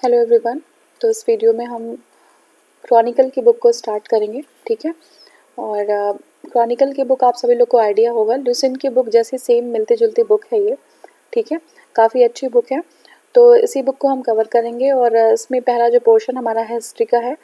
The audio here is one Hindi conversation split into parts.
Hello everyone. तो इस वीडियो में हम क्रॉनिकल की बुक को स्टार्ट करेंगे, ठीक है। और क्रॉनिकल की बुक आप सभी लोग को आइडिया होगा, लुसेंट की बुक जैसी सेम मिलती जुलती बुक है ये, ठीक है। काफ़ी अच्छी बुक है। तो इसी बुक को हम कवर करेंगे और इसमें पहला जो पोर्शन हमारा है हिस्ट्री का है।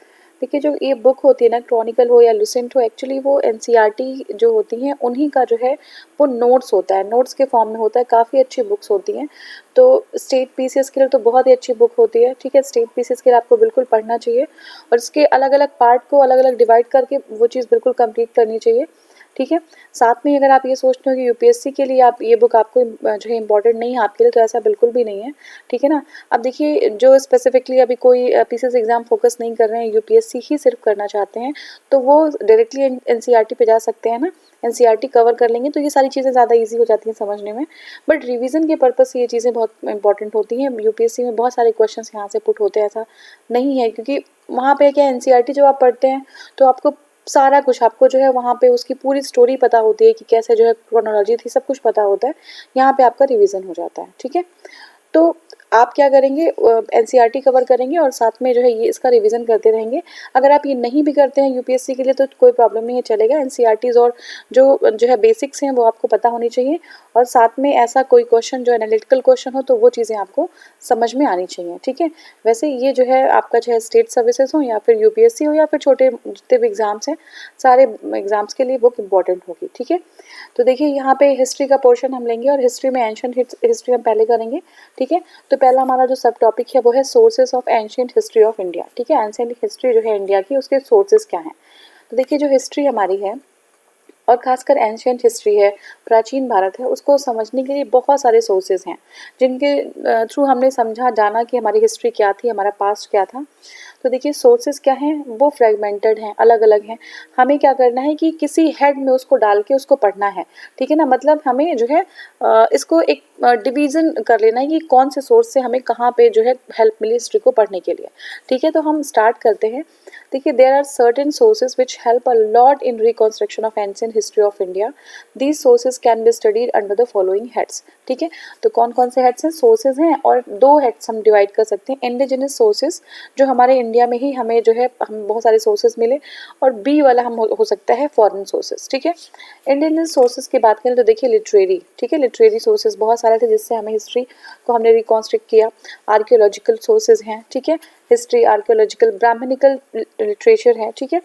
देखिए, जो ये बुक होती है ना, क्रॉनिकल हो या लुसेंट हो, एक्चुअली वो एनसीईआरटी जो होती हैं उन्हीं का जो है वो नोट्स होता है, नोट्स के फॉर्म में होता है। काफ़ी अच्छी बुक्स होती हैं। तो स्टेट पीसीएस के लिए तो बहुत ही अच्छी बुक होती है, ठीक है। स्टेट पीसीएस के लिए आपको बिल्कुल पढ़ना चाहिए और इसके अलग अलग पार्ट को अलग अलग डिवाइड करके वो चीज़ बिल्कुल कंप्लीट करनी चाहिए, ठीक है। साथ में अगर आप ये सोचते हो कि यूपीएससी के लिए आप ये बुक आपको जो है इम्पोर्टेंट नहीं है आपके लिए, तो ऐसा बिल्कुल भी नहीं है, ठीक है ना। अब देखिए, जो स्पेसिफिकली अभी कोई पीसीएस एग्जाम फोकस नहीं कर रहे हैं, यूपीएससी ही सिर्फ करना चाहते हैं, तो वो डायरेक्टली एनसीईआरटी पे जा सकते हैं ना। एनसीईआरटी कवर कर लेंगे तो ये सारी चीज़ें ज़्यादा ईजी हो जाती हैं समझने में। बट रिवीजन के पर्पज़ से ये चीज़ें बहुत इंपॉर्टेंट होती हैं। यूपीएससी में बहुत सारे क्वेश्चन यहाँ से पुट होते हैं, ऐसा नहीं है, क्योंकि वहाँ पे क्या एनसीईआरटी जब आप पढ़ते हैं तो आपको सारा कुछ, आपको जो है वहाँ पे उसकी पूरी स्टोरी पता होती है कि कैसे जो है क्रोनोलॉजी थी, सब कुछ पता होता है। यहाँ पे आपका रिवीजन हो जाता है, ठीक है। तो आप क्या करेंगे, एनसीईआरटी कवर करेंगे और साथ में जो है ये इसका रिवीजन करते रहेंगे। अगर आप ये नहीं भी करते हैं यूपीएससी के लिए तो कोई प्रॉब्लम नहीं है, चलेगा। एनसीईआरटीज और जो है बेसिक्स हैं वो आपको पता होनी चाहिए और साथ में ऐसा कोई क्वेश्चन जो एनालिटिकल क्वेश्चन हो तो वो चीज़ें आपको समझ में आनी चाहिए, ठीक है। वैसे ये जो है आपका चाहे स्टेट सर्विसेज हो या फिर यूपीएससी हो या फिर छोटे जितने भी एग्जाम्स हैं, सारे एग्जाम्स के लिए बुक इंपॉर्टेंट होगी, ठीक है। तो देखिए, यहाँ पे हिस्ट्री का पोर्शन हम लेंगे और हिस्ट्री में एंशिएंट हिस्ट्री हम पहले करेंगे, ठीक है। तो पहला हमारा जो सब टॉपिक है वो है sources of ancient history of India, ठीक है। एंशिएंट हिस्ट्री जो है इंडिया की, उसके सोर्सेज क्या हैं। तो देखिए, जो हिस्ट्री हमारी है और खासकर एंशिएंट हिस्ट्री है, प्राचीन भारत है, उसको समझने के लिए बहुत सारे सोर्सेज हैं जिनके थ्रू हमने समझा जाना कि हमारी हिस्ट्री क्या थी, हमारा पास्ट क्या था। तो देखिए, सोर्सेज क्या हैं, वो फ्रेगमेंटेड हैं, अलग अलग हैं। हमें क्या करना है कि किसी हेड में उसको डाल के उसको पढ़ना है, ठीक है ना। मतलब हमें जो है इसको एक डिवीज़न कर लेना है कि कौन से सोर्स से हमें कहाँ पे जो है हेल्प मिली हिस्ट्री को पढ़ने के लिए, ठीक है। तो हम स्टार्ट करते हैं। देखिए, there are certain sources which help a lot in reconstruction of ancient history of India. These sources can be studied under the following heads, ठीक है। तो कौन कौन से हेड्स हैं, सोर्सेज हैं, और दो हेड्स हम डिवाइड कर सकते हैं। इंडिजिनस सोर्सेज, जो हमारे इंडिया में ही हमें जो है हम बहुत सारे सोर्सेज मिले, और बी वाला हम हो सकता है फॉरेन सोर्सेज, ठीक है। इंडिजिनस सोर्सेज की बात करें तो देखिए, लिटरेरी, ठीक है, लिटरेरी सोर्सेज बहुत सारे थे जिससे हमें हिस्ट्री को हमने रिकॉन्स्ट्रक्ट किया। आर्कियोलॉजिकल सोर्सेज हैं, ठीक है, हिस्ट्री, आर्कियोलॉजिकल, ब्राह्मणिकल लिटरेचर है, ठीक है,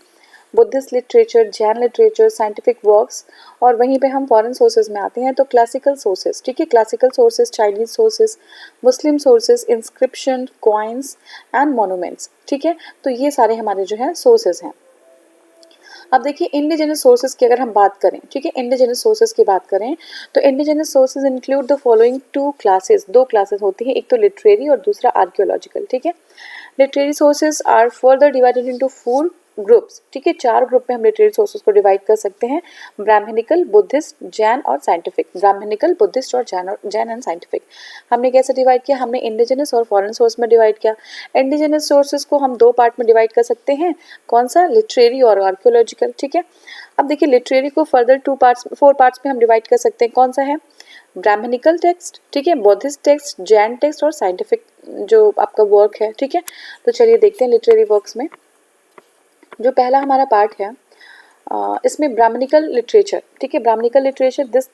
Buddhist literature, Jain literature, scientific works. और वहीं पे हम फॉरेन सोर्सेज में आते हैं तो क्लासिकल सोर्सेज, ठीक है, classical sources, Chinese sources, Muslim sources, inscription, coins and monuments, ठीक है। तो ये सारे हमारे जो है सोर्सेज हैं। अब देखिए, इंडिजिनस सोर्सेज की अगर हम बात करें, ठीक है, इंडिजिनस सोर्सेज की बात करें तो indigenous sources include the following two classes, दो क्लासेस होती हैं, एक तो लिटरेरी और दूसरा आर्कियोलॉजिकल, ठीक है। Literary sources are further divided into 4 groups, ठीक है, 4 ग्रुप में हम लिटरेरी सोर्सेज को डिवाइड कर सकते हैं। ब्राह्मणिकल, बुद्धिस्ट, जैन और साइंटिफिक। ब्राह्मणिकल, बुद्धिस्ट और जैन एंड साइंटिफिक। हमने कैसे डिवाइड किया, हमने इंडिजिनस और फॉरेन सोर्स में डिवाइड किया। इंडिजिनस सोर्सेज को हम दो पार्ट में डिवाइड कर सकते हैं, कौन सा, लिटरेरी और आर्कियोलॉजिकल, ठीक है। अब देखिए, लिटरेरी को फर्दर 4 पार्ट्स में हम डिवाइड कर सकते हैं, कौन सा है, ब्राह्मणिकल टेक्स्ट, ठीक है, बौद्धिस्ट टेक्स्ट, जैन टेक्स्ट और साइंटिफिक जो आपका वर्क है, ठीक है। तो चलिए देखते हैं लिटरेरी वर्क्स में। जो पहला हमारा पार्ट है इसमें ब्राह्मणिकल लिटरेचर, ठीक है, Brahmanical literature, this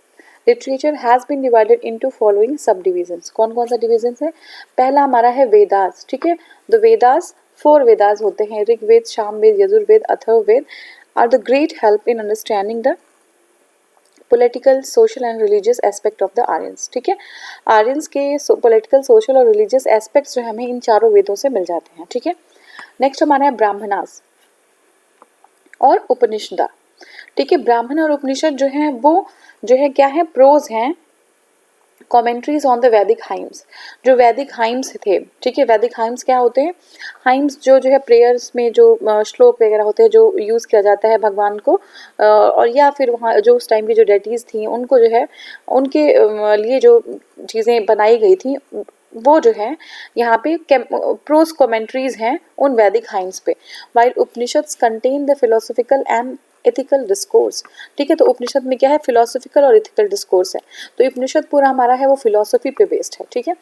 literature has been divided into following subdivisions. कौन कौन सा डिविजन्स है, पहला हमारा है वेदास, ठीक है। द वेदास, 4 वेदास होते हैं, Rigveda, Samaveda, Yajurveda, Atharvaveda, are the great help in understanding the political, social and religious aspect of the Aryans, ठीक है। आर्यंस के पॉलिटिकल, सोशल और रिलीजियस एस्पेक्ट्स जो हमें इन चारों वेदों से मिल जाते हैं, ठीक है। नेक्स्ट हमारा है ब्राह्मणास और उपनिषदा, ठीक है। ब्राह्मण और उपनिषद जो है वो जो है क्या है, प्रोज हैं, कमेंट्रीज ऑन द वैदिक हाइम्स, जो वैदिक हाइम्स थे, ठीक है। वैदिक हाइम्स क्या होते हैं, हाइम्स जो है प्रेयर्स में जो श्लोक वगैरह होते हैं जो यूज़ किया जाता है भगवान को, और या फिर वहाँ जो उस टाइम की जो डेटीज़ थी उनको जो है उनके लिए जो चीज़ें बनाई गई थी वो जो है यहाँ पे प्रोस कमेंट्रीज हैं उन वैदिक हाइम्स पे। While Upanishads contain the philosophical and ethical discourse, ठीक है। तो उपनिषद में क्या है, फिलोसॉफिकल और एथिकल डिस्कोर्स है। तो उपनिषद पूरा हमारा है वो फिलोसॉफी पे बेस्ड है, ठीक है।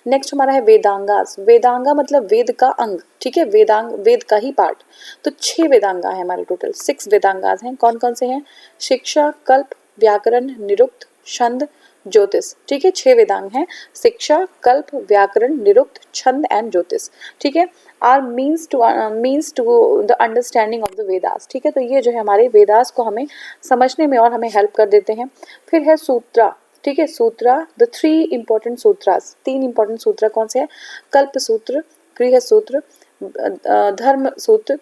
नेक्स्ट हमारा है वेदांगास। वेदांगा मतलब वेद का अंग, ठीक है, वेदांग वेद का ही पार्ट। तो 6 वेदांगा है हमारे, टोटल 6 वेदांगास हैं। कौन कौन से हैं, शिक्षा, कल्प, व्याकरण, निरुक्त, छंद, ज्योतिष, ठीक है। 6 वेदांग हैं, शिक्षा, कल्प, व्याकरण, निरुक्त, छंद एंड ज्योतिष, ठीक है। Are means to the understanding of the Vedas, ठीक है। तो ये जो है हमारे वेदास को हमें समझने में और हमें हेल्प कर देते हैं। फिर है सूत्रा, ठीक है, सूत्रा, द 3 इंपॉर्टेंट सूत्रास, 3 इंपॉर्टेंट सूत्र कौन से हैं, कल्प सूत्र, गृह सूत्र, धर्म सूत्र,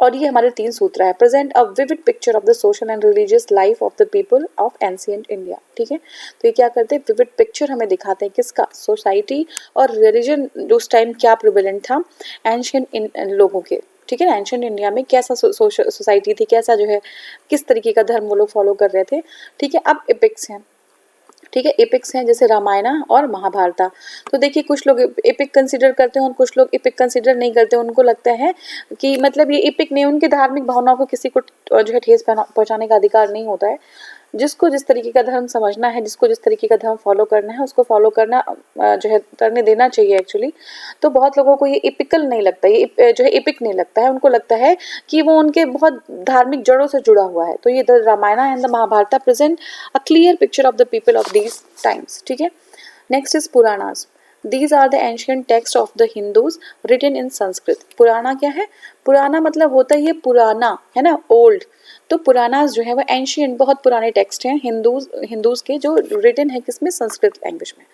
और ये हमारे 3 सूत्र है। Present a vivid picture of the social and religious life of the people of ancient India, ठीक है। तो ये क्या करते हैं, विविड पिक्चर हमें दिखाते हैं किसका, सोसाइटी और रिलीजन उस टाइम क्या प्रिवेलेंट था एंशिएंट लोगों के, ठीक है। एंशिएंट इंडिया में कैसा सोसाइटी थी, कैसा जो है किस तरीके का धर्म वो लोग फॉलो कर रहे थे, ठीक है। अब एपिक्स हैं, ठीक है, एपिक्स हैं जैसे रामायणा और महाभारता। तो देखिए कुछ लोग एपिक कंसीडर करते हैं और कुछ लोग एपिक कंसीडर नहीं करते, उनको लगता है कि मतलब ये एपिक नहीं, उनकी धार्मिक भावनाओं को किसी को जो है ठेस पहुंचाने का अधिकार नहीं होता है। जिसको जिस तरीके का धर्म समझना है, जिसको जिस तरीके का धर्म फॉलो करना है, उसको फॉलो करना जो है करने देना चाहिए एक्चुअली। तो बहुत लोगों को ये एपिकल नहीं लगता, ये जो है एपिक नहीं लगता है, उनको लगता है कि वो उनके बहुत धार्मिक जड़ों से जुड़ा हुआ है। तो ये the Ramayana and the Mahabharata present a clear picture of the people of these times, ठीक है। Next is Puranas. These are the ancient texts of the Hindus written in Sanskrit. पुराना क्या है, पुराना मतलब होता है ये पुराना, है ना, ओल्ड। तो पुरानास जो है वो एंशियंट, बहुत पुराने टेक्स्ट हैं हिंदूज के, जो रिटन है किसमें, संस्कृत लैंग्वेज में,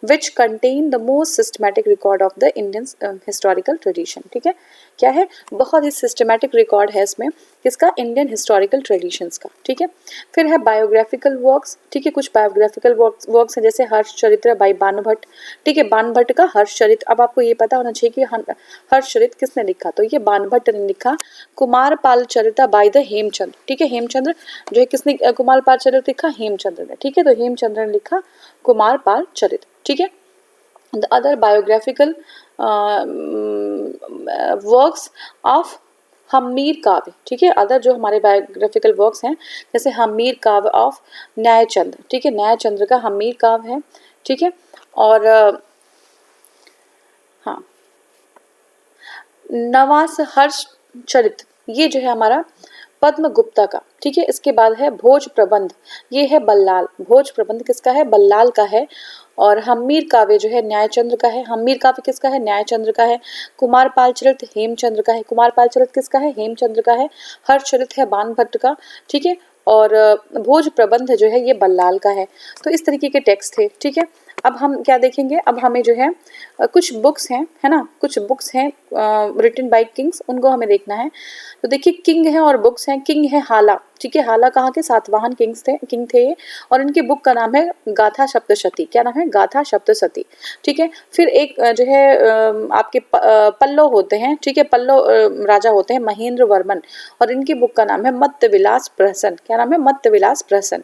which contain the most systematic record of the Indian historical tradition, ठीक है। क्या है, बहुत ही सिस्टमैटिक रिकॉर्ड है इसमें किसका, इंडियन हिस्टोरिकल ट्रेडिशंस का, ठीक है। फिर है बायोग्राफिकल वर्क्स, ठीक है, कुछ बायोग्राफिकल वर्क्स हैं जैसे हर्ष चरित्र बाई बानुभट्ट, ठीक है। बानभट्ट का हर्ष चरित्र, अब आपको ये पता होना चाहिए कि हर्ष चरित्र किसने लिखा, तो ये बानभट्ट ने लिखा। कुमारपाल चरित्र बाय द हेमचंद्र, ठीक है, हेमचंद्र जो है किसने कुमारपाल चरित्र लिखा, हेमचंद्र ने, ठीक है। तो हेमचंद्र ने लिखा कुमारपाल चरित्र, ठीक है। The other biographical works of Hammir काव्य, ठीक है। अदर जो हमारे बायोग्राफिकल वर्क्स हैं जैसे हम्मीर काव्य ऑफ न्यायचंद्र, ठीक है, न्यायचंद्र का हम्मीर काव्य है, ठीक है। और हाँ, नवास हर्ष चरित्र, ये जो है हमारा पद्म गुप्ता का, ठीक है। इसके बाद है भोज प्रबंध, ये है बल्लाल, भोज प्रबंध किसका है, बल्लाल का है। और हम्मीर काव्य जो है न्यायचंद्र का है, हम्मीर काव्य किसका है, न्यायचंद्र का है। कुमारपाल चरित्र हेमचंद्र का है, कुमारपाल चरित्र किसका है, हेमचंद्र का है। हर्ष चरित्र है बानभट्ट का, ठीक है। और भोज प्रबंध जो है ये बल्लाल का है। तो इस तरीके के टेक्स्ट थे, ठीक है। अब हम क्या देखेंगे, अब हमें जो है कुछ बुक्स हैं, है ना, कुछ बुक्स हैं रिटन बाय किंग्स, उनको हमें देखना है। तो देखिए किंग है और बुक्स हैं। किंग है हाला, ठीक है, हाला कहाँ के, सातवाहन किंग थे ये, और इनकी बुक का नाम है गाथा सप्तशती। क्या नाम है, गाथा सप्तशती, ठीक है। फिर एक जो है आपके पल्लव होते हैं, ठीक है, पल्लव राजा होते हैं महेंद्र वर्मन, और इनकी बुक का नाम है मत्त विलास प्रहसन। क्या नाम है, मत्त विलास प्रहसन।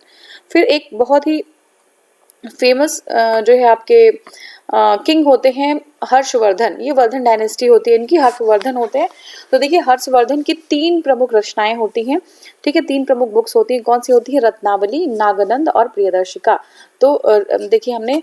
फिर एक बहुत ही फेमस जो है आपके किंग होते हैं हर्षवर्धन, ये वर्धन डायनेस्टी होती है इनकी, हर्षवर्धन होते हैं। तो देखिए हर्षवर्धन की 3 प्रमुख रचनाएं होती हैं, ठीक है, 3 प्रमुख बुक्स होती हैं। कौन सी होती है, रत्नावली, नागनंद और प्रियदर्शिका। तो देखिए हमने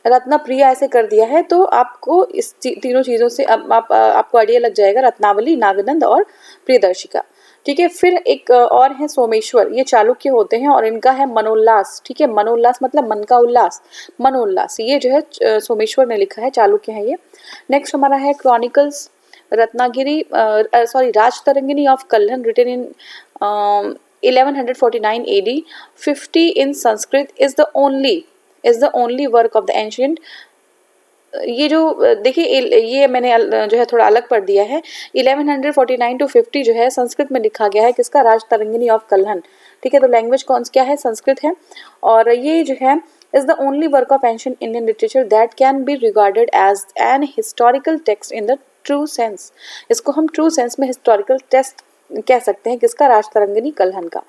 रत्नप्रिय ऐसे कर दिया है, तो आपको इस तीनों चीज़ों से आपको आइडिया लग जाएगा, रत्नावली, नागनंद और प्रियदर्शिका, ठीक है। फिर एक और है सोमेश्वर, ये चालुक्य होते हैं, और इनका है मनोल्लास, ठीक है, मनोल्लास मतलब मन का उल्लास, मनोल्लास, ये जो है सोमेश्वर ने लिखा है, चालुक्य है ये। नेक्स्ट हमारा है chronicles Ratnagiri Rajatarangini of Kalhana, written in 1149 AD, 50 in Sanskrit, is the only work of the ancient। ये जो देखिए ये मैंने जो है थोड़ा अलग पढ़ दिया है, 1149 to 50 जो है संस्कृत में लिखा गया है, किसका, राजतरंगिनी ऑफ कल्हन, ठीक है। तो लैंग्वेज कौन क्या है, संस्कृत है। और ये जो है is the only work of ancient Indian literature that can be regarded as an historical text in the true sense। इसको हम ट्रू सेंस में हिस्टोरिकल टेक्स्ट कह सकते हैं, किसका, राजतरंगिनी कल्हन का।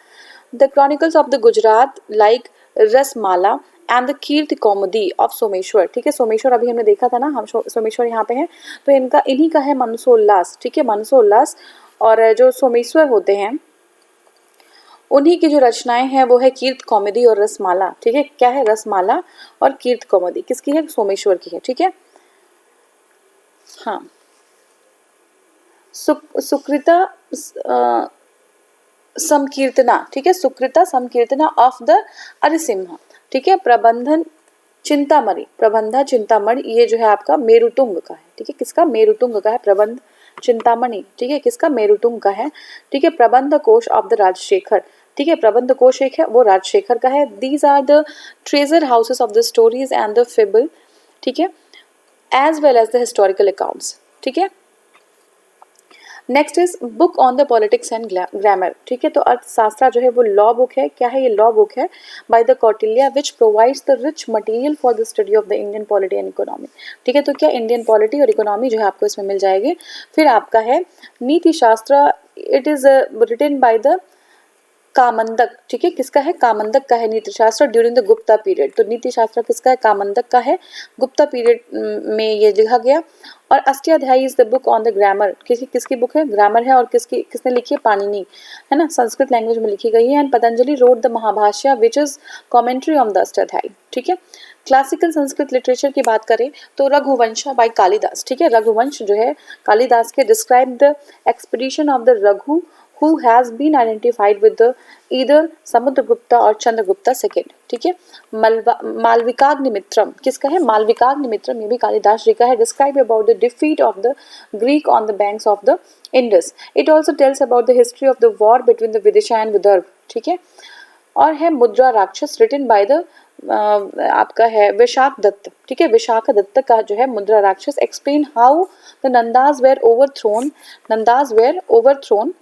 The chronicles of the Gujarat like Rasmala and the Kirti Kaumudi of Someshwar, ठीक है। सोमेश्वर अभी हमने देखा था ना, हम सोमेश्वर यहाँ पे हैं, तो इन्हीं का है मनसोल्लास, ठीक है, मनसोल्लास। और जो सोमेश्वर होते हैं उन्हीं की जो रचनाएं हैं वो है कीर्त कौमुदी और रसमाला। ठीक है, क्या है? रसमाला और कीर्त कौमुदी किसकी है? सोमेश्वर की है। ठीक है, हाँ। सुकृता समकीर्तना, ठीक है, सुकृता समकीर्तना ऑफ द अरिसिम्हा। ठीक है, प्रबंधन चिंतामणि, प्रबंधा चिंतामणि, ये जो है आपका मेरुतुंग का है। ठीक है, किसका? मेरुतुंग का है। प्रबंध चिंतामणि, ठीक है, किसका? मेरुतुंग का है। ठीक है, प्रबंध कोश ऑफ द राजशेखर। ठीक है, प्रबंध कोश एक है वो राजशेखर का है। These are the treasure houses of the stories and the fable. ठीक है, as well as the historical accounts. ठीक है, next is book on the politics and grammar. ठीक है, तो अर्थशास्त्र जो है वो लॉ बुक है। क्या है ये? लॉ बुक है by the Kautilya which provides the rich material for the study of the Indian polity and economy. ठीक है, तो क्या इंडियन पॉलिटी और इकोनॉमी जो है आपको इसमें मिल जाएगी। फिर आपका है Niti Shastra, it is written by the Kamandaka. ठीक है, किसका है? कामंदक का है नीति शास्त्र ड्यूरिंग द गुप्ता पीरियड। तो नीति शास्त्र किसका है? कामंदक का है। गुप्ता पीरियड में ये लिखा गया। और Ashtadhyayi is the book on the grammar. किसकी बुक है? ग्रामर है। और किसने लिखी है? पाणिनि, है ना, संस्कृत लैंग्वेज में लिखी गई है। And Patanjali road the Mahabhashya which is commentary on the Ashtadhyayi. ठीक है, क्लासिकल संस्कृत लिटरेचर की बात करें तो रघुवंश बाय कालिदास। ठीक है, रघुवंश जो है कालिदास के describe the expedition of the Raghu who has been identified with the either Samudragupta और चंद्रगुप्ता सेकेंड। ठीक है, मालविकाग्निमित्रम, किसका है? मालविकाग्निमित्रम, ये भी कालिदास जी का है। Describe about the defeat of the Greek on the banks of the Indus. It also tells about the history of the war between the Vidisha and Vidarbha. ठीक है, और है मुद्रा राक्षस रिटन बाय द आपका है विशाख दत्त। ठीक है, विशाख दत्त का जो है Mudra Rakshasa explain how the Nandas were overthrown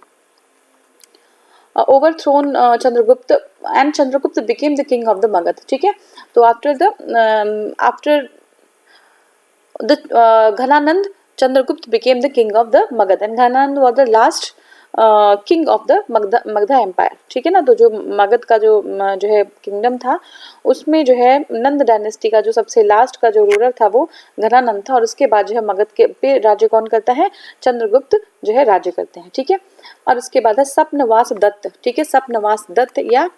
Chandragupta, and Chandragupta became the king of the Magad. ठीक है, तो after the Ghananand, Chandragupta became the king of the Magad and Ghananand was the last king of the Magधा empire. ठीक है ना, तो जो मगध का जो है किंगडम था उसमें जो है नंद डायनेस्टी का जो सबसे लास्ट का जो रूलर था वो घनानंद था। और उसके बाद जो है मगध के पे राज्य कौन करता है? चंद्रगुप्त जो है राज्य करते हैं। ठीक है, और उसके बाद है सपनवास दत्त। ठीक है, सपनवास दत्त या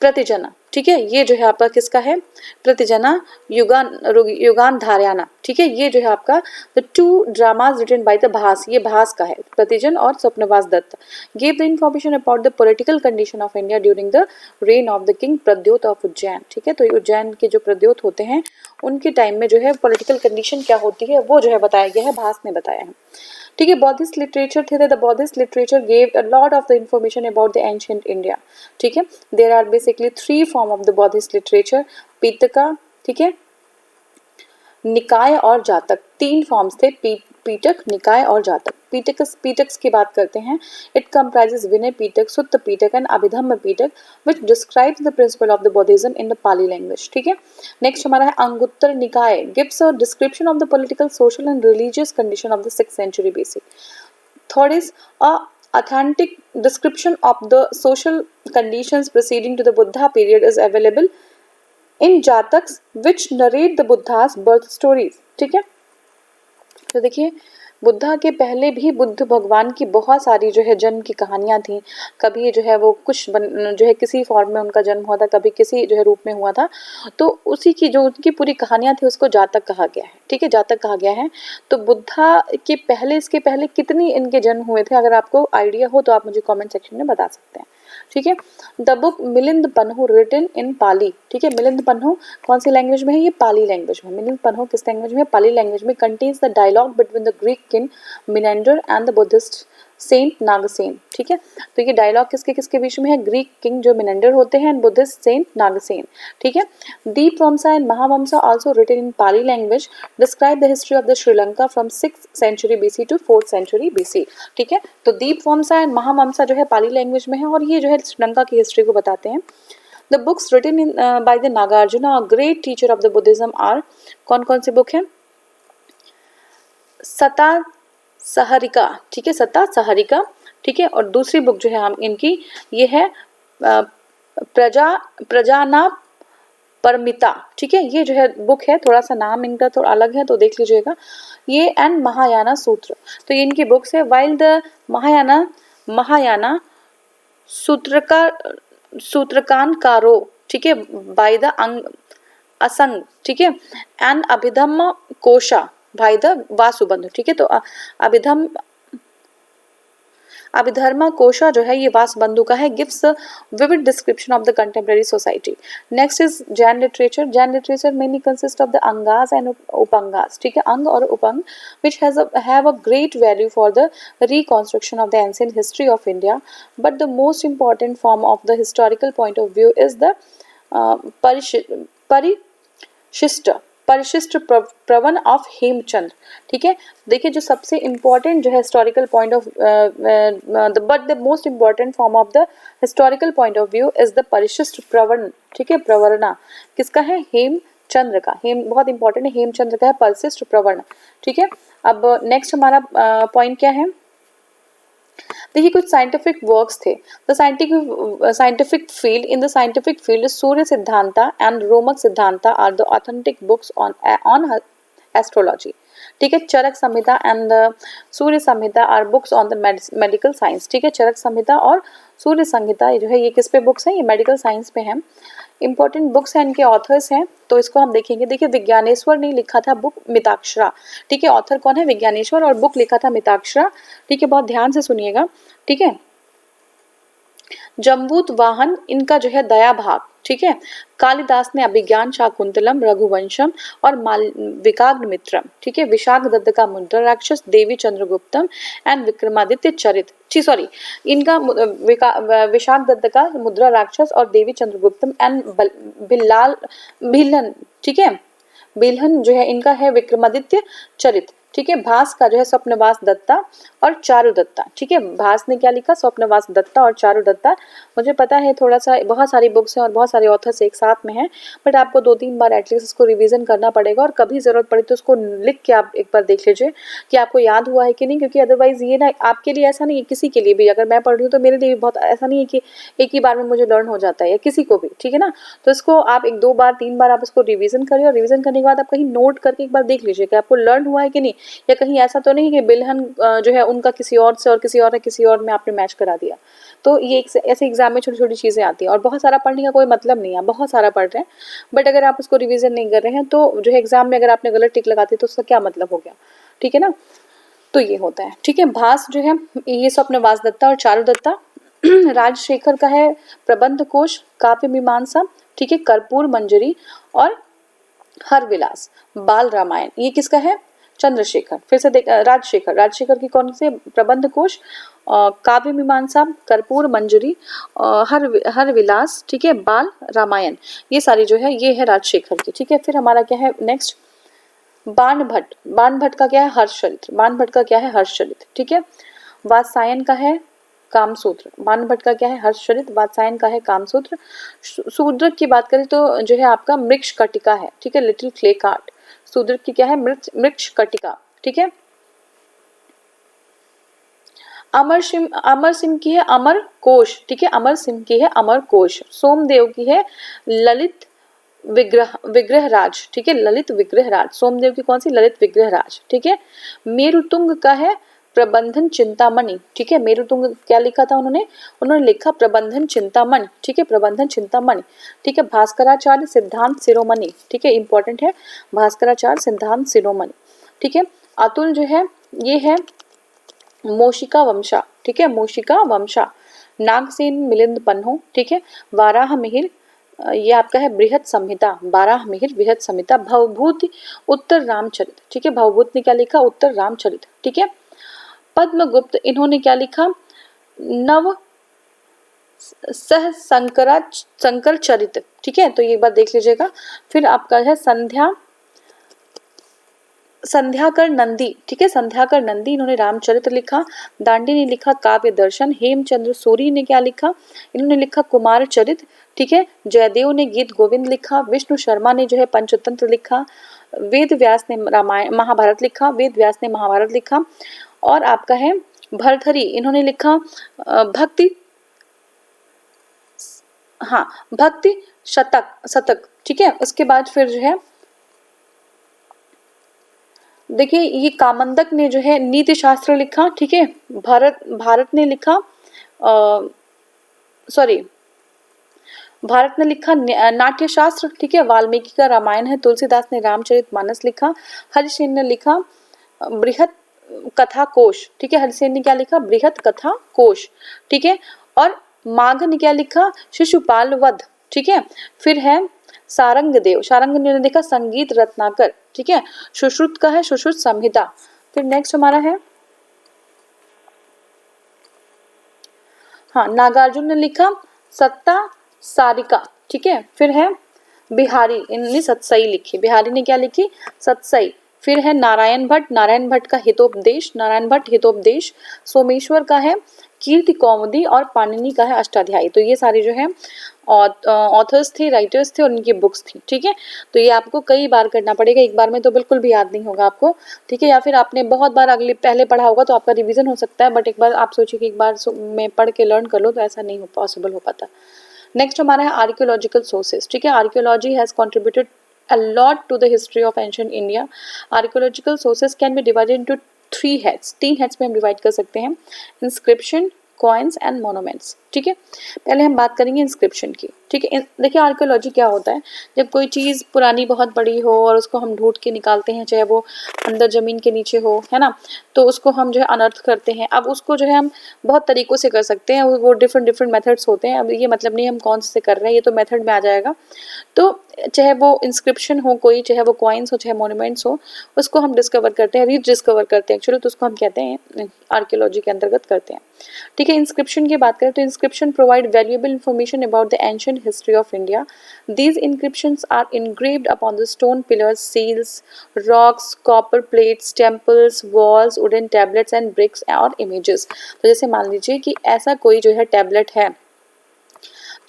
प्रतिजना। ठीक है, ये जो है आपका किसका है? प्रतिजना युगान धार्याना। ठीक है, ये जो है आपका the two dramas written by the Bhasa, ये भास का है, प्रतिजन और Swapnavasavadatta. Give the information about the political condition of India during the reign of the king Pradyota of Ujjain. ठीक है, तो उज्जैन के जो प्रद्योत होते हैं उनके टाइम में जो है पॉलिटिकल कंडीशन क्या होती है वो जो है बताया गया है, भास ने बताया है। ठीक है, बौद्धिस्ट लिटरेचर थे। The Buddhist literature gave a lot of the information about the ancient India. ठीक है, there are basically 3 form of the Buddhist literature, Pitaka, ठीक है, निकाय और जातक। 3 फॉर्म्स थे, पीटक, निकाय और जातक। पीटक्स की बात करते हैं। It comprises Vinay Pitaka, Sutta Pitaka and Abhidhamma Pitaka which describes the principle of the बौद्धिज्म in the Pali language. ठीक है, नेक्स्ट हमारा है अंगुत्तर निकाय, gives a description of the political, social and religious condition of the 6th century BC. Third is a authentic description of the social conditions preceding to the Buddha period is available in Jataks which narrate the Buddha's birth stories. ठीक है, तो देखिए बुद्धा के पहले भी बुद्ध भगवान की बहुत सारी जो है जन्म की कहानियाँ थी। कभी जो है वो कुछ जो है किसी फॉर्म में उनका जन्म हुआ था, कभी किसी जो है रूप में हुआ था। तो उसी की जो उनकी पूरी कहानियाँ थी उसको जातक कहा गया है। ठीक है, जातक कहा गया है। तो बुद्धा के पहले, इसके पहले कितनी इनके जन्म हुए थे, अगर आपको आइडिया हो तो आप मुझे कॉमेंट सेक्शन में बता सकते हैं। ठीक है, the book Milinda Panho written in Pali. ठीक है, मिलिंद पन्हु कौन सी लैंग्वेज में है? ये पाली लैंग्वेज में। मिलिंद पन्हु किस लैंग्वेज में? पाली लैंग्वेज में। Contains the dialogue between the Greek king Menander and the Buddhist saint Nagasena. ठीक है, तो ये डायलॉग किसके किसके बीच में है? ग्रीक किंग जो मिनेंडर होते हैं एंड बुद्धिस्ट सेंट नागसेन। ठीक है, Dipavamsa and Mahavamsa also written in Pali language describe the history of the Sri Lanka from 6th century BC to 4th century BC। ठीक है, तो दीपवंसा एंड महावंसा जो है पाली लैंग्वेज में है और ये जो है श्रीलंका की हिस्ट्री को बताते हैं। The books written in by the Nagarjuna, great teacher of the Buddhism, are कौन कौन सी बुक है? सता सहरिका। ठीक है, सता सहरिका। ठीक है, और दूसरी बुक जो है हम इनकी ये है प्रजाना परमिता। ठीक है, ये जो है बुक है, थोड़ा सा नाम इनका थोड़ा अलग है तो देख लीजिएगा। ये एंड महायाना सूत्र, तो ये इनकी बुक्स है। वाइल द महायाना सूत्रकार सूत्रकांकारो, ठीक है, बाय द असंग, ठीक है, and Abhidhamma kosha by the वासुबंधु, ठीक है। तो अभिधर्मा कोशा जो है ये वासबंधु का है, gives vivid description of the contemporary society. Next is Jain literature. Jain literature mainly consist of the Angas and Upangas, ठीक है, अंग और उपंग, which have a great value for the reconstruction of the ancient history of India, but the most important form of the historical point of view is the परिशिष्ट परिशिष्ट प्रवन ऑफ हेमचंद्र, ठीक है। देखिए जो सबसे इम्पोर्टेंट जो है historical point of but the most important form of the historical point of view is the परिशिष्ट प्रवन, ठीक है, प्रवरना किसका है, हेमचंद्र का। हेम बहुत इंपॉर्टेंट है, हेमचंद्र का है परिशिष्ट प्रवर्ण, ठीक है। अब नेक्स्ट हमारा पॉइंट क्या है, देखिए कुछ साइंटिफिक वर्क्स थे। The scientific field in the scientific field Surya Siddhanta and Romaka Siddhanta are the authentic books on astrology, ठीक है। Charaka Samhita and Surya Samhita are books on the medical science, ठीक है। चरक संहिता और सूर्य संहिता जो है ये किस पे बुक्स हैं, ये मेडिकल साइंस पे हैं। इंपॉर्टेंट बुक्स हैं, इनके ऑथर्स हैं, तो इसको हम देखेंगे। देखिए विज्ञानेश्वर ने लिखा था बुक मिताक्षरा, ठीक है। ऑथर कौन है, विज्ञानेश्वर, और बुक लिखा था मिताक्षरा, ठीक है। बहुत ध्यान से सुनिएगा, ठीक है। जम्बूत वाहन इनका जो है दया भाग, ठीक है। कालिदास ने अभिज्ञान शाकुंतलम, रघुवंशम और मालविकाग्निमित्रम, ठीक है। विशाख दत्त का मुद्रा राक्षस, देवी चंद्रगुप्तम एंड विक्रमादित्य चरित, सॉरी इनका विशाख दत्त का मुद्रा राक्षस और देवी चंद्रगुप्तम एंड भिल्लन, ठीक है। बिल्हन जो है इनका है विक्रमादित्य चरित, ठीक है। भास का जो है स्वप्नवास दत्ता और चारु दत्ता, ठीक है। भास ने क्या लिखा, स्वप्नवास दत्ता और चारु दत्ता। मुझे पता है थोड़ा सा बहुत सारी बुक्स हैं और बहुत सारे ऑथर्स एक साथ में हैं, बट आपको 2-3 बार एटलीस्ट इसको रिवीजन करना पड़ेगा, और कभी ज़रूरत पड़े तो उसको लिख के आप एक बार देख लीजिए कि आपको याद हुआ है कि नहीं, क्योंकि अदरवाइज ये ना आपके लिए ऐसा नहीं है, किसी के लिए भी अगर मैं पढ़ रही हूँ तो मेरे लिए भी बहुत ऐसा नहीं है कि एक ही बार में मुझे लर्न हो जाता है, या किसी को भी, ठीक है ना। तो इसको आप 1-2 बार 3 बार आप इसको रिवीजन करिए, और रिवीजन करने के बाद आप कहीं नोट करके एक बार देख लीजिए कि आपको लर्न हुआ है कि नहीं, या कहीं ऐसा तो नहीं कि बिल्हन जो है उनका किसी और से और किसी और ने किसी और में आपने मैच करा दिया। तो ये ऐसे एग्जाम में छोटी छोटी चीज़ें आती हैं, और बहुत सारा पढ़ने का कोई मतलब नहीं है, बहुत सारा पढ़ रहे हैं बट अगर आप उसको रिवीजन नहीं कर रहे हैं तो जो है एग्जाम में अगर आपने गलत टिक लगाती तो उसका क्या मतलब हो गया, ठीक है ना। तो ये होता है, ठीक है। भास जो है ये स्वप्नवास दत्ता और चारु दत्ता। राजशेखर का है प्रबंध कोश, काव्य मीमांसा, ठीक है, कर्पूर मंजरी और हर विलास, बाल रामायण, ये किसका है, चंद्रशेखर। फिर से देख, राजशेखर की कौन से, प्रबंध कोश, काव्य मीमांसा, कर्पूर मंजरी, हर विलास, ठीक है, बाल रामायण, ये सारी जो है ये है राजशेखर की, ठीक है। फिर हमारा क्या है नेक्स्ट, बाण भट्ट का क्या है, हर्षचरित, ठीक है। वात्सायन का है कामसूत्र, बाण भट्ट का क्या है, हर्षचरित, वात्सायन का है कामसूत्र। शूद्रक की बात करें तो जो है आपका मृक्ष कटिका है, ठीक है, लिटिल क्ले कार्ट। शूद्रक की क्या है, मृक्ष कटिका, ठीक है। अमर सिंह की है अमर कोश, ठीक है, अमर सिंह की है अमर कोश। सोमदेव की है ललित विग्रह राज, ठीक है, ललित विग्रह राज। सोमदेव की कौन सी, ललित विग्रह राज, ठीक है। मेरुतुंग का है प्रबंधन चिंतामणि, ठीक है। मेरुतुंग क्या लिखा था उन्होंने लिखा प्रबंधन चिंतामणि, ठीक है, प्रबंधन चिंतामणि, ठीक है। भास्कराचार्य सिद्धांत शिरोमणि, ठीक है, इंपॉर्टेंट है भास्कराचार्य सिद्धांत शिरोमणि, ठीक है। अतुल जो है ये है मोशिका वंशा, ठीक है, मोशिका वंशा। नागसेन मिलिंद पन्हो, ठीक है। वाराह मिहिर ये आपका है बृहत संहिता, बारह मिहिर बृहत संहिता। भवभूत उत्तर रामचरित, ठीक है, भवभूत ने क्या लिखा, उत्तर रामचरित, ठीक है। पद्मगुप्त इन्होंने क्या लिखा, नव सह संकर चरित, ठीक है। तो ये बात देख लीजिएगा। फिर आपका है संध्याकर नंदी, ठीक है, संध्याकर नंदी इन्होंने रामचरित्र लिखा। दांडी ने लिखा काव्य दर्शन। हेमचंद्र सूरी ने क्या लिखा, इन्होंने लिखा कुमार चरित, ठीक है। जयदेव ने गीत गोविंद लिखा। विष्णु शर्मा ने जो है पंचतंत्र लिखा। वेद व्यास ने महाभारत लिखा। और आपका है भरथरी इन्होंने लिखा भक्ति शतक, ठीक है। उसके बाद फिर जो है देखिए ये कामंदक ने जो है नीति शास्त्र लिखा, ठीक है। भारत ने लिखा सॉरी, भारत ने लिखा नाट्य शास्त्र, ठीक है, वाल्मीकि का रामायण है, तुलसीदास ने रामचरितमानस लिखा, हरिसेन ने लिखा बृहत कथा कोश, ठीक है, हरिसेन ने क्या लिखा, बृहत कथा कोश, ठीक है, और माघ ने क्या लिखा, शिशुपाल वध, ठीक है, फिर है सारंगदेव, सारंगदेव ने लिखा संगीत रत्नाकर, ठीक है, सुश्रुत का है सुश्रुत संहिता। फिर नेक्स्ट हमारा है, हाँ, नागार्जुन ने लिखा सत्ता सारिका, ठीक है, फिर है बिहारी, इन्होंने सतसई लिखी, बिहारी ने क्या लिखी, सतसई। फिर है नारायण भट्ट, नारायण भट्ट का हितोपदेश, नारायण भट्ट हितोपदेश, सोमेश्वर का है कीर्ति कौमुदी और पाणिनि का है अष्टाध्यायी। तो ये सारे जो है ऑथर्स थे, राइटर्स थे और उनकी बुक्स थी, ठीक है। तो ये आपको कई बार करना पड़ेगा, एक बार में तो बिल्कुल भी याद नहीं होगा आपको, ठीक है, या फिर आपने बहुत बार अगले पहले पढ़ा होगा तो आपका रिवीजन हो सकता है, बट एक बार आप सोचिए कि एक बार में पढ़ के लर्न कर लो, तो ऐसा नहीं पॉसिबल हो पाता। नेक्स्ट हमारा है आर्कियोलॉजिकल सोर्सेज, ठीक है, archaeology has contributed a lot to the history of ancient India. Archaeological sources can be divided into 3 heads, 3 heads में हम डिवाइड कर सकते हैं, inscription, coins and monuments, ठीक है। पहले हम बात करेंगे इंस्क्रिप्शन की, ठीक है। देखिए आर्कियोलॉजी क्या होता है, जब कोई चीज़ पुरानी बहुत बड़ी हो और उसको हम ढूंढ के निकालते हैं, चाहे वो अंदर ज़मीन के नीचे हो, है ना, तो उसको हम जो है अनर्थ करते हैं। अब उसको जो है हम बहुत तरीक़ों से कर सकते हैं, वो डिफरेंट मेथड्स होते हैं। अब ये मतलब नहीं हम कौन से कर रहे हैं, ये तो मेथड में आ जाएगा। तो चाहे वो इंस्क्रिप्शन हो कोई, चाहे वो कॉइन्स हो, चाहे मोन्यूमेंट्स हो, उसको हम डिस्कवर करते हैं, रीडिस्कवर करते हैं एक्चुअली, तो उसको हम कहते हैं आर्कियोलॉजी के अंतर्गत करते हैं, ठीक है। इंस्क्रिप्शन की बात करें तो inscription provide valuable information about the ancient history of India. These inscriptions are engraved upon the stone pillars, seals, rocks, copper plates, temples, walls, wooden tablets and bricks और images। तो जैसे मान लीजिए कि ऐसा कोई जो है टैबलेट है,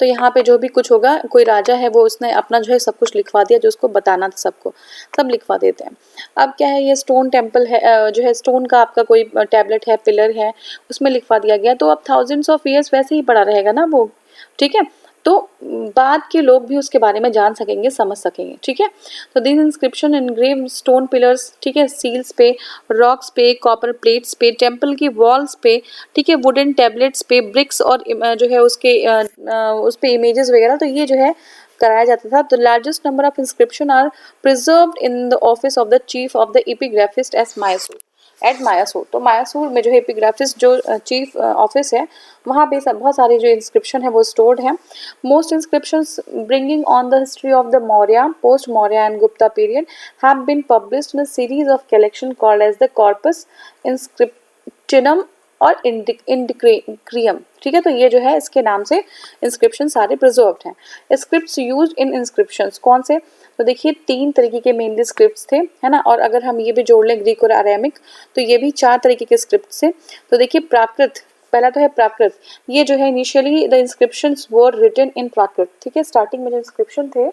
तो यहाँ पे जो भी कुछ होगा, कोई राजा है वो उसने अपना जो है सब कुछ लिखवा दिया, जो उसको बताना था सबको, सब लिखवा देते हैं। अब क्या है, ये स्टोन टेम्पल है, जो है स्टोन का आपका कोई टैबलेट है, पिलर है, उसमें लिखवा दिया गया, तो अब थाउजेंड्स ऑफ ईयर्स वैसे ही पड़ा रहेगा ना वो, ठीक है। तो बाद के लोग भी उसके बारे में जान सकेंगे, समझ सकेंगे, ठीक है। तो this inscription engraved stone pillars, ठीक है, सील्स पे, रॉक्स पे, कॉपर प्लेट्स पे, टेम्पल की वॉल्स पे, ठीक है, वुडन टैबलेट्स पे, ब्रिक्स और जो है उसके उस पे इमेजेस वगैरह, तो ये जो है कराया जाता था। तो largest number of inscription are preserved in the office of the chief of the epigraphist at Mysore. तो मायासूर में जो है एपिग्राफिस्ट जो चीफ ऑफिस है, वहाँ पे बहुत सारे जो इंस्क्रिप्शन है वो स्टोर्ड है। Most inscriptions bringing on the history of the Maurya, post Maurya and Gupta period have been published in a series of collection called as the corpus inscriptionum और इंडिक्रियम, ठीक है। तो ये जो है इसके नाम से इंस्क्रिप्शन सारे प्रिजर्व्ड हैं। स्क्रिप्ट्स यूज्ड इन इंस्क्रिप्शंस कौन से, तो देखिए 3 तरीके के मेनली स्क्रिप्ट्स थे, है ना, और अगर हम ये भी जोड़ लें ग्रीक और अरेमिक, तो ये भी 4 तरीके के स्क्रिप्ट थे। तो देखिए प्राकृत, पहला तो है प्राकृत, ये जो है initially the inscriptions were written in Prakrit, ठीक है, स्टार्टिंग में जो इंस्क्रिप्शन थे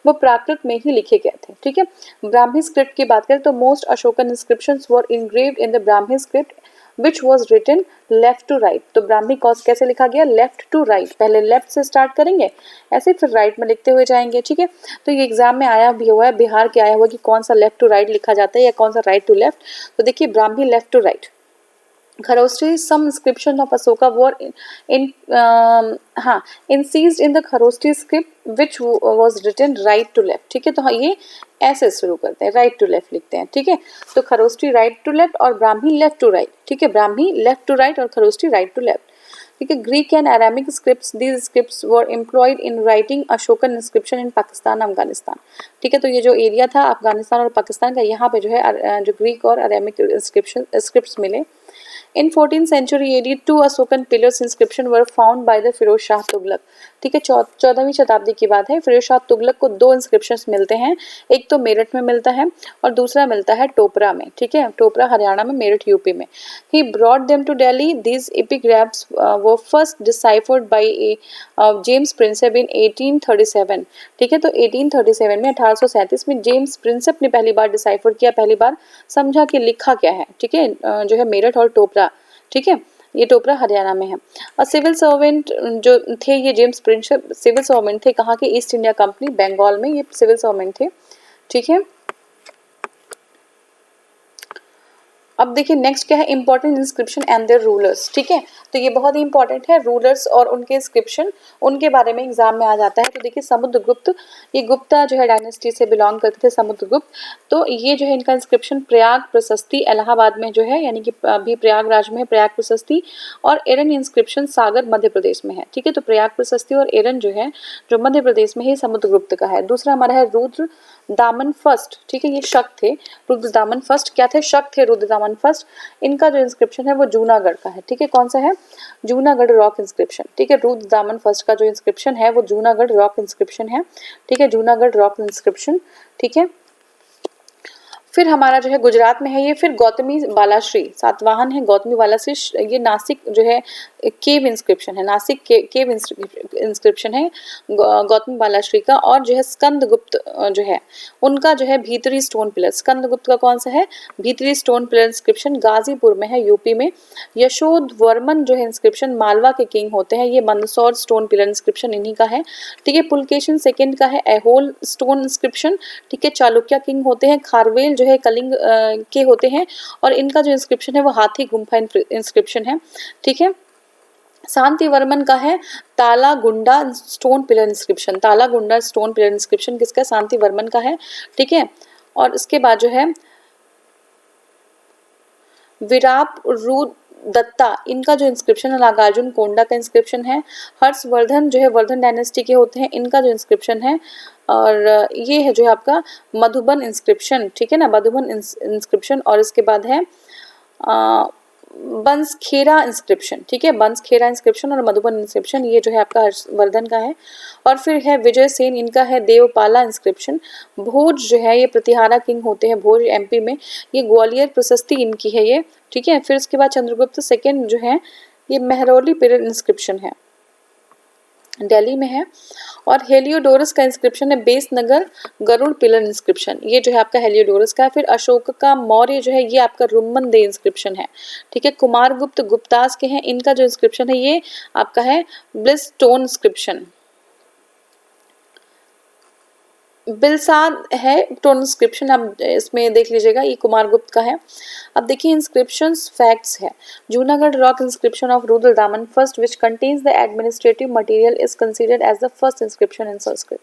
वो प्राकृत में ही लिखे गए थे, ठीक है। ब्राह्मी स्क्रिप्ट की बात करें तो most Ashokan inscriptions were engraved in the Brahmi script which was written left to right। तो ब्राह्मी कॉस कैसे लिखा गया, लेफ्ट टू राइट, पहले लेफ्ट से स्टार्ट करेंगे, ऐसे फिर राइट में लिखते हुए जाएंगे, ठीक है। तो ये एग्जाम में आया भी हुआ है, बिहार के आया हुआ कि कौन सा लेफ्ट टू राइट लिखा जाता है या कौन सा राइट टू लेफ्ट। तो देखिए Brahmi left to right. Kharosthi, some inscription of Asoka were incised in the Kharosthi script which was written right to left, ठीक है। तो हाँ ये ऐसे शुरू करते हैं, राइट टू लेफ्ट लिखते हैं, ठीक है। तो खरोष्टी राइट टू लेफ्ट और ब्राह्मी लेफ्ट टू राइट, ठीक है, ब्राह्मी लेफ्ट टू राइट और खरोष्टी राइट टू लेफ्ट, ठीक है। Greek and Aramaic scripts, these scripts were employed in writing Ashokan inscription इन पाकिस्तान अफगानिस्तान, ठीक है। तो ये जो एरिया था अफगानिस्तान और पाकिस्तान का, यहाँ पे जो है जो ग्रीक और अरामिक स्क्रिप्ट्स मिले। In 14th century AD, 2 Asokan pillars inscription were found by the Firoz Shah Tughlaq, ठीक है। 14वीं शताब्दी की बात है, फिरोज शाह तुगलक को 2 इंस्क्रिप्शंस मिलते हैं, एक तो मेरठ में मिलता है और दूसरा मिलता है टोपरा में, ठीक है, टोपरा हरियाणा में, मेरठ यूपी में। He brought them to Delhi. These epigraphs were first deciphered by James Prinsep in 1837, ठीक है। तो 1837 में 1837 में जेम्स प्रिंसेप ने पहली बार डिसाइफर किया, पहली बार समझा कि लिखा क्या है, ठीक है, जो है मेरठ और टोपरा, ठीक है, ये टोपरा हरियाणा में है। और सिविल सर्वेंट जो थे ये जेम्स प्रिंसेप सिविल सर्वेंट थे, कहाँ के, ईस्ट इंडिया कंपनी बंगाल में ये सिविल सर्वेंट थे, ठीक है। अब देखिए नेक्स्ट क्या है, important inscription and their rulers. ठीक है, तो ये बहुत ही इंपॉर्टेंट है, रूलर्स और उनके इंस्क्रिप्शन, उनके बारे में एग्जाम में आ जाता है। तो देखिए समुद्रगुप्त, ये गुप्ता जो है डायनेस्टी से बिलोंग करते थे समुद्रगुप्त। तो ये जो है इनका इंस्क्रिप्शन प्रयाग प्रशस्ति इलाहाबाद में जो है, यानी कि अभी प्रयागराज में प्रयाग प्रशस्ति, और एरन इंस्क्रिप्शन सागर मध्य प्रदेश में है। ठीक है, तो प्रयाग प्रशस्ति और एरन जो है जो मध्य प्रदेश में ही समुद्रगुप्त का है। दूसरा हमारा है रुद्र दामन फर्स्ट। ठीक है, ये शक थे, रुद्र दामन फर्स्ट क्या थे, शक थे रुद्र दामन फर्स्ट। इनका जो इंस्क्रिप्शन है वो जूनागढ़ का है। ठीक है, कौन सा है, जूनागढ़ रॉक इंस्क्रिप्शन। ठीक है, रुद्र दामन फर्स्ट का जो इंस्क्रिप्शन है वो जूनागढ़ रॉक इंस्क्रिप्शन है। ठीक है, जूनागढ़ रॉक इंस्क्रिप्शन। ठीक है, फिर हमारा जो है गुजरात में है ये, फिर गौतमी बालाश्री, सातवाहन है गौतमी बालाश्री, ये नासिक जो है केव इंस्क्रिप्शन है, नासिक केव इंस्क्रिप्शन है गौतमी बालाश्री का। और जो है स्कंदगुप्त जो है उनका जो है भीतरी स्टोन पिलर, स्कंदगुप्त का कौन सा है, भीतरी स्टोन पिलर इंस्क्रिप्शन गाजीपुर में है, यूपी में। यशोधवर्मन जो है इंस्क्रिप्शन मालवा के किंग होते हैं, ये मंदसौर स्टोन पिलर इंस्क्रिप्शन इन्हीं का है। ठीक है, पुलकेशिन सेकंड का है ऐहोल स्टोन इंस्क्रिप्शन। ठीक है, चालुक्य किंग होते हैं, खारवेल जो है कलिंग के होते हैं, और इनका जो इंस्क्रिप्शन है वो हाथी गुम्फा इंस्क्रिप्शन है। ठीक है, शांतिवर्मन का है Talagunda stone pillar inscription, Talagunda stone pillar inscription किसका, शांतिवर्मन का है। ठीक है, और इसके बाद जो है विराप रूद दत्ता, इनका जो इंस्क्रिप्शन है नागार्जुन कोंडा का इंस्क्रिप्शन है। हर्षवर्धन जो है वर्धन डायनेस्टी के होते हैं, इनका जो इंस्क्रिप्शन है, और ये है जो है आपका मधुबन इंस्क्रिप्शन। ठीक है ना, मधुबन इंस्क्रिप्शन। और इसके बाद है बंसखेरा इंस्क्रिप्शन। ठीक है, बंसखेरा इंस्क्रिप्शन और मधुबन इंस्क्रिप्शन, ये जो है आपका हर्षवर्धन का है। और फिर है विजय सेन, इनका है देवपाला इंस्क्रिप्शन। भोज जो है ये प्रतिहारा किंग होते हैं, भोज एमपी में, ये ग्वालियर प्रशस्ति इनकी है ये। ठीक है, फिर उसके बाद चंद्रगुप्त सेकंड जो है ये मेहरौली पिलर इंस्क्रिप्शन है, दिल्ली में है। और हेलियोडोरस का इंस्क्रिप्शन है बेसनगर गरुड़ पिलर इंस्क्रिप्शन, ये जो है आपका हेलियोडोरस का है। फिर अशोक का मौर्य जो है ये आपका रुम्मन दे इंस्क्रिप्शन है। ठीक है, कुमार गुप्त गुप्तास के हैं, इनका जो इंस्क्रिप्शन है ये आपका है ब्लिस स्टोन इंस्क्रिप्शन। बिलसाद है टोन इंस्क्रिप्शन, आप इसमें देख लीजिएगा, ये कुमार गुप्त का है। अब देखिए इंस्क्रिप्शंस फैक्ट्स है। Junagadh rock inscription of Rudra Daman first which contains the administrative material is considered as the first inscription in Sanskrit.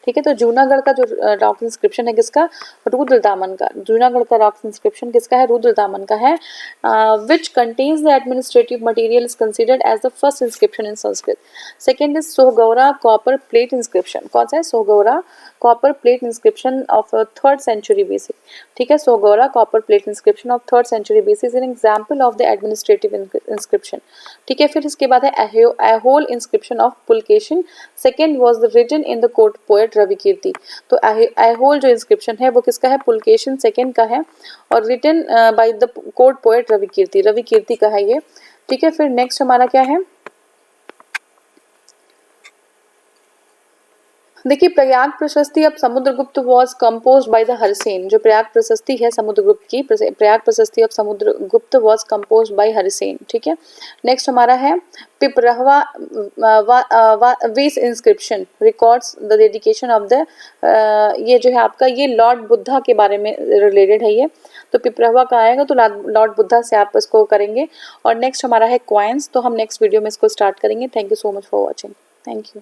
ठीक है, तो जूनागढ़ का जो रॉक इंस्क्रिप्शन है किसका, रुद्र दामन का। जूनागढ़ का रॉक इंस्क्रिप्शन किसका है, रुद्र दामन का है। Which contains the administrative material is considered as the first inscription in Sanskrit. Second is Sohgaura copper plate inscription, कौन सा है, Sohgaura copper plate inscription of 3rd century BC। ठीक है, Sohgaura copper plate inscription of 3rd century BC is an example of the administrative inscription. ठीक है, फिर इसके बाद है Aihole inscription of Pulakeshin, second was the written in the court poet Ravikirti. तो ऐहोल जो इंस्क्रिप्शन है वो किसका है, पुलकेशिन सेकंड का है, और written by the court poet Ravikirti, Ravikirti का है ये। ठीक है, फिर नेक्स्ट हमारा क्या है, देखिए Prayaga Prashasti of Samudragupta was composed by the Harisena. जो प्रयाग प्रशस्ति है समुद्रगुप्त की, Prayaga Prashasti of Samudragupta was composed by Harisena. ठीक है, नेक्स्ट हमारा है Piprahwa vase inscription records the dedication of the, ये जो है आपका ये लॉर्ड बुद्धा के बारे में रिलेटेड है ये। तो पिपरहवा का आएगा तो लॉर्ड बुद्धा से आप इसको करेंगे। और नेक्स्ट हमारा है क्वाइंस, तो हम नेक्स्ट वीडियो में इसको स्टार्ट करेंगे। Thank you so much for watching, thank you.